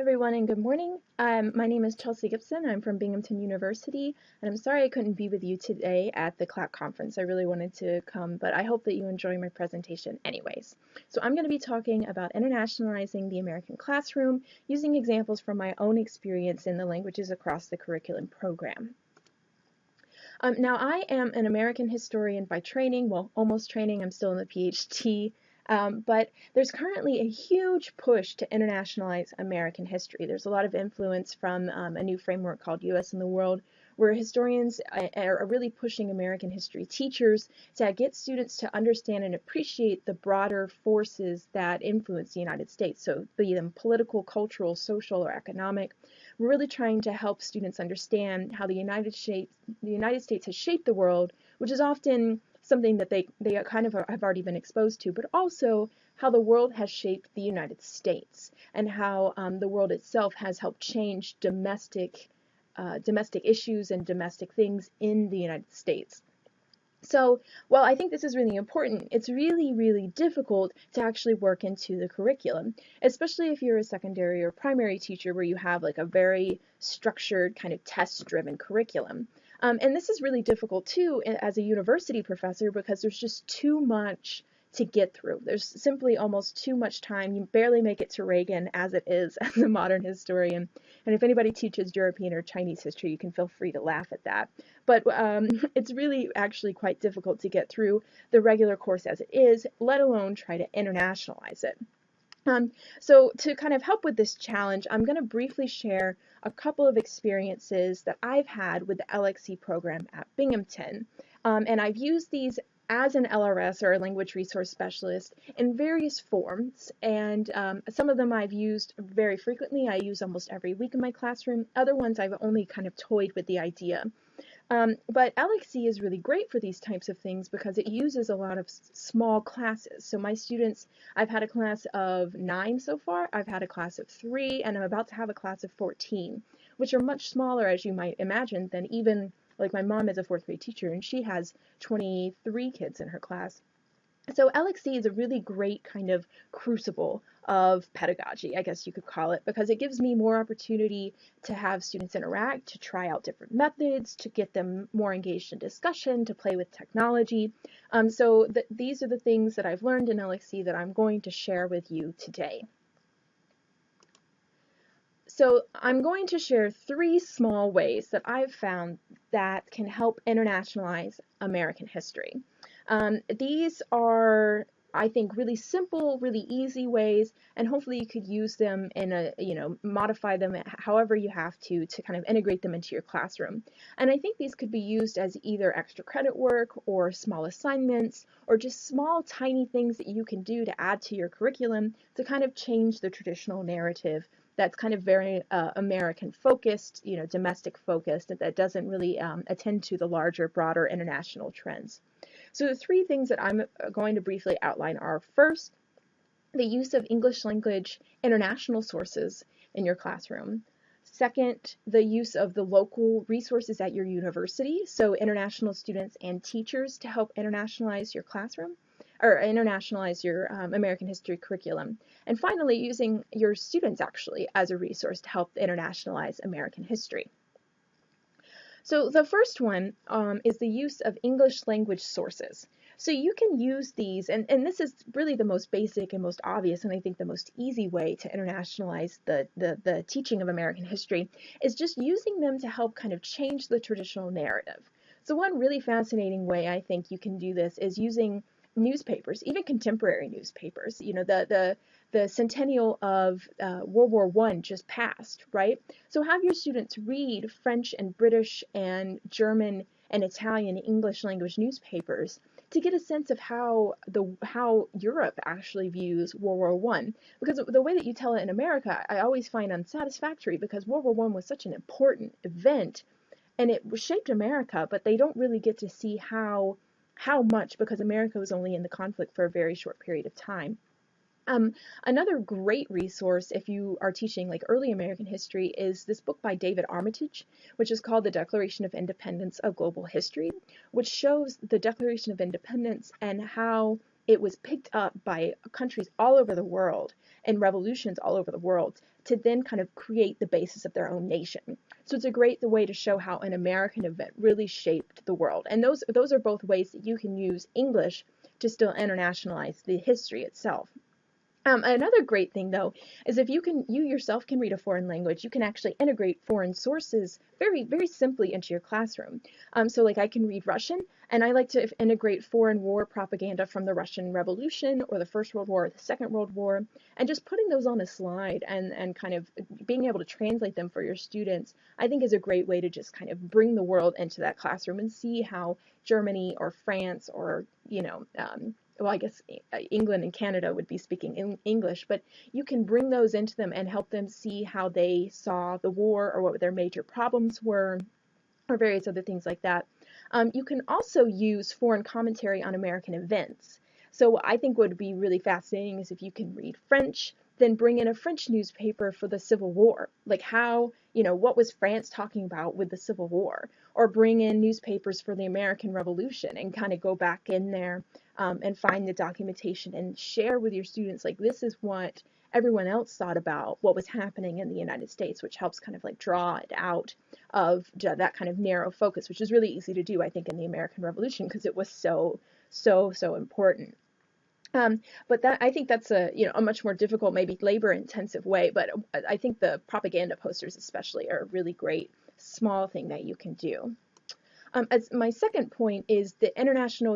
Everyone, and good morning. My name is Chelsea Gibson. I'm from Binghamton University, and I'm sorry I couldn't be with you today at the CLAC conference. I really wanted to come, but I hope that you enjoy my presentation anyways. So I'm going to be talking about internationalizing the American classroom using examples from my own experience in the languages across the curriculum program. Now, I am an American historian by training, well, almost training. I'm still in the PhD. But there's currently a huge push to internationalize American history. There's a lot of influence from a new framework called U.S. in the World, where historians are really pushing American history teachers to get students to understand and appreciate the broader forces that influence the United States. So be them political, cultural, social, or economic. We're really trying to help students understand how the United States has shaped the world, which is often something that they kind of have already been exposed to, but also how the world has shaped the United States and how the world itself has helped change domestic issues and domestic things in the United States. So, while I think this is really important, it's really, really difficult to actually work into the curriculum, especially if you're a secondary or primary teacher where you have like a very structured kind of test-driven curriculum. And this is really difficult too as a university professor because there's just too much to get through. There's simply almost too much time. You barely make it to Reagan as it is as a modern historian. And if anybody teaches European or Chinese history, you can feel free to laugh at that. But it's really actually quite difficult to get through the regular course as it is, let alone try to internationalize it. So to kind of help with this challenge, I'm going to briefly share a couple of experiences that I've had with the LXC program at Binghamton. And I've used these as an LRS or a language resource specialist in various forms. And some of them I've used very frequently. I use almost every week in my classroom. Other ones I've only kind of toyed with the idea. But LXC is really great for these types of things because it uses a lot of small classes. So my students, I've had a class of 9 so far, I've had a class of 3, and I'm about to have a class of 14, which are much smaller, as you might imagine, than even, like my mom is a 4th grade teacher, and she has 23 kids in her class. So LXC is a really great kind of crucible of pedagogy, I guess you could call it, because it gives me more opportunity to have students interact, to try out different methods, to get them more engaged in discussion, to play with technology. So these are the things that I've learned in LXC that I'm going to share with you today. So I'm going to share 3 small ways that I've found that can help internationalize American history. These are, I think, really simple, really easy ways, and hopefully you could use them in modify them however you have to kind of integrate them into your classroom. And I think these could be used as either extra credit work or small assignments or just small, tiny things that you can do to add to your curriculum to kind of change the traditional narrative that's kind of very American focused, domestic focused, that doesn't really attend to the larger, broader international trends. So the 3 things that I'm going to briefly outline are, first, the use of English language international sources in your classroom. Second, the use of the local resources at your university, so international students and teachers to help internationalize your classroom, or internationalize your American history curriculum. And finally, using your students actually as a resource to help internationalize American history. So the first one is the use of English language sources. So you can use these, and this is really the most basic and most obvious, and I think the most easy way to internationalize the teaching of American history, is just using them to help kind of change the traditional narrative. So one really fascinating way I think you can do this is using newspapers, even contemporary newspapers. The centennial of World War I just passed, right? So have your students read French and British and German and Italian English language newspapers to get a sense of how Europe actually views World War I. Because the way that you tell it in America, I always find unsatisfactory because World War I was such an important event and it shaped America, but they don't really get to see how much, because America was only in the conflict for a very short period of time. Another great resource if you are teaching like early American history is this book by David Armitage, which is called The Declaration of Independence of Global History, which shows the Declaration of Independence and how it was picked up by countries all over the world and revolutions all over the world to then kind of create the basis of their own nation. So it's a great way to show how an American event really shaped the world. And those are both ways that you can use English to still internationalize the history itself. Another great thing though is if you yourself can read a foreign language, you can actually integrate foreign sources very, very simply into your classroom. So like I can read Russian, and I like to integrate foreign war propaganda from the Russian Revolution or the First World War or the Second World War, and just putting those on a slide and kind of being able to translate them for your students, I think is a great way to just kind of bring the world into that classroom and see how Germany or France or, well, I guess England and Canada would be speaking English, but you can bring those into them and help them see how they saw the war or what their major problems were, or various other things like that. You can also use foreign commentary on American events. So I think what would be really fascinating is if you can read French, then bring in a French newspaper for the Civil War. Like how, what was France talking about with the Civil War? Or bring in newspapers for the American Revolution and kind of go back in there and find the documentation and share with your students, like, this is what everyone else thought about what was happening in the United States, which helps kind of like draw it out of that kind of narrow focus, which is really easy to do, I think, in the American Revolution because it was so important. But I think that's a much more difficult, maybe labor-intensive way. But I think the propaganda posters, especially, are a really great small thing that you can do. As my second point is the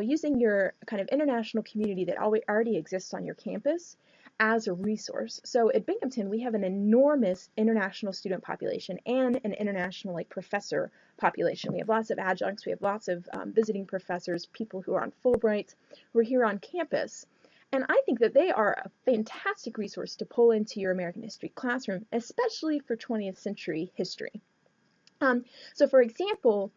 using your kind of international community that already exists on your campus as a resource. So at Binghamton, we have an enormous international student population and an international professor population. We have lots of adjuncts, we have lots of visiting professors, people who are on Fulbrights, who are here on campus. And I think that they are a fantastic resource to pull into your American history classroom, especially for 20th century history. So for example,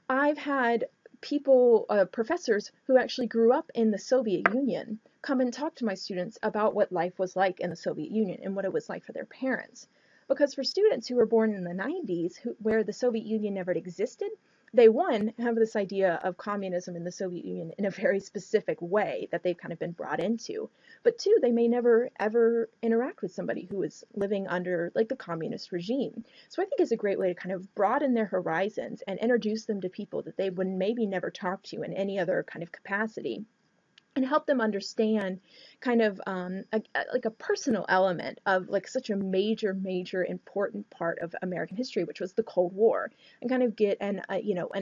I've had people, professors who actually grew up in the Soviet Union come and talk to my students about what life was like in the Soviet Union and what it was like for their parents. Because for students who were born in the 90s, where the Soviet Union never existed, they, one, have this idea of communism in the Soviet Union in a very specific way that they've kind of been brought into. But two, they may never ever interact with somebody who is living under like the communist regime. So I think it's a great way to kind of broaden their horizons and introduce them to people that they would maybe never talk to in any other kind of capacity, and help them understand kind of like a personal element of like such a major important part of American history, which was the Cold War, and kind of get an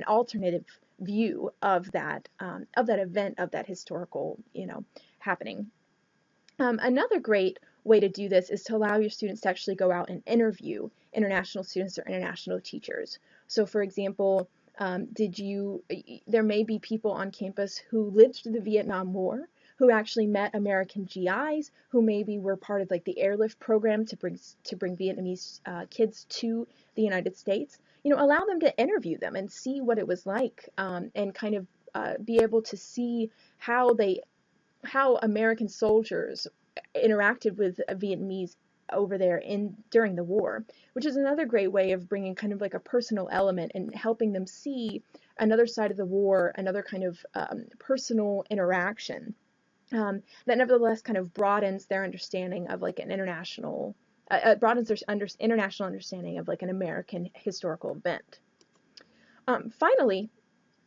alternative view of that event, of that historical happening. Another great way to do this is to allow your students to actually go out and interview international students or international teachers. So for example, there may be people on campus who lived through the Vietnam War, who actually met American GIs, who maybe were part of like the airlift program to bring Vietnamese kids to the United States. Allow them to interview them and see what it was like, and kind of be able to see how American soldiers interacted with Vietnamese over there during the war, which is another great way of bringing kind of like a personal element and helping them see another side of the war, another kind of personal interaction that nevertheless kind of broadens their understanding of like an international international understanding of like an American historical event. Finally,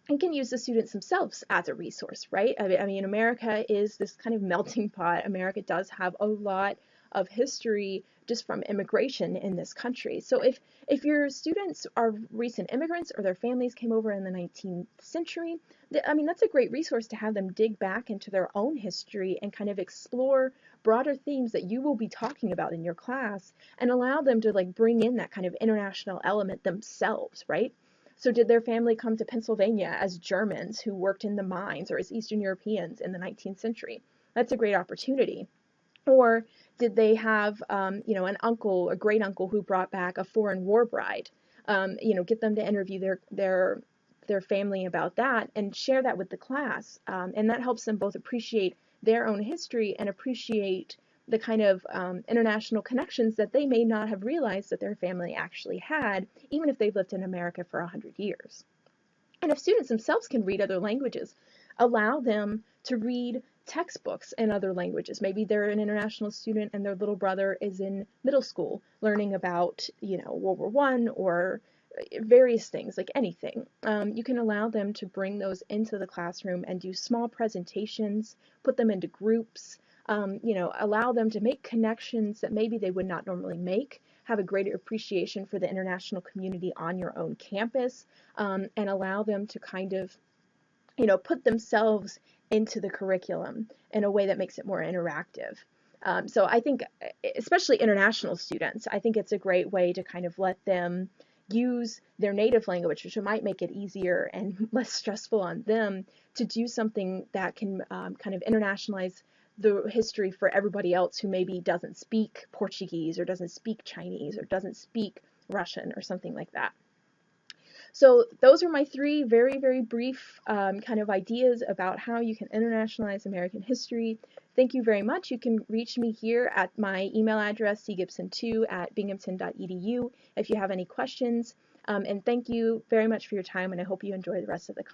you can use the students themselves as a resource, right? I mean, America is this kind of melting pot. America does have a lot of history just from immigration in this country. So if your students are recent immigrants or their families came over in the 19th century, that's a great resource to have them dig back into their own history and kind of explore broader themes that you will be talking about in your class, and allow them to like bring in that kind of international element themselves, right? So did their family come to Pennsylvania as Germans who worked in the mines, or as Eastern Europeans in the 19th century? That's a great opportunity. Or did they have, an uncle, a great uncle who brought back a foreign war bride? Get them to interview their family about that and share that with the class. And that helps them both appreciate their own history and appreciate the kind of international connections that they may not have realized that their family actually had, even if they've lived in America for 100 years. And if students themselves can read other languages, allow them to read textbooks in other languages. Maybe they're an international student and their little brother is in middle school learning about, World War I or various things, like anything. You can allow them to bring those into the classroom and do small presentations, put them into groups, allow them to make connections that maybe they would not normally make, have a greater appreciation for the international community on your own campus, and allow them to kind of put themselves into the curriculum in a way that makes it more interactive. So I think, especially international students, I think it's a great way to kind of let them use their native language, which might make it easier and less stressful on them to do something that can kind of internationalize the history for everybody else who maybe doesn't speak Portuguese or doesn't speak Chinese or doesn't speak Russian or something like that. So those are my three very, very brief kind of ideas about how you can internationalize American history. Thank you very much. You can reach me here at my email address, cgibson2@binghamton.edu, if you have any questions. And thank you very much for your time, and I hope you enjoy the rest of the conference.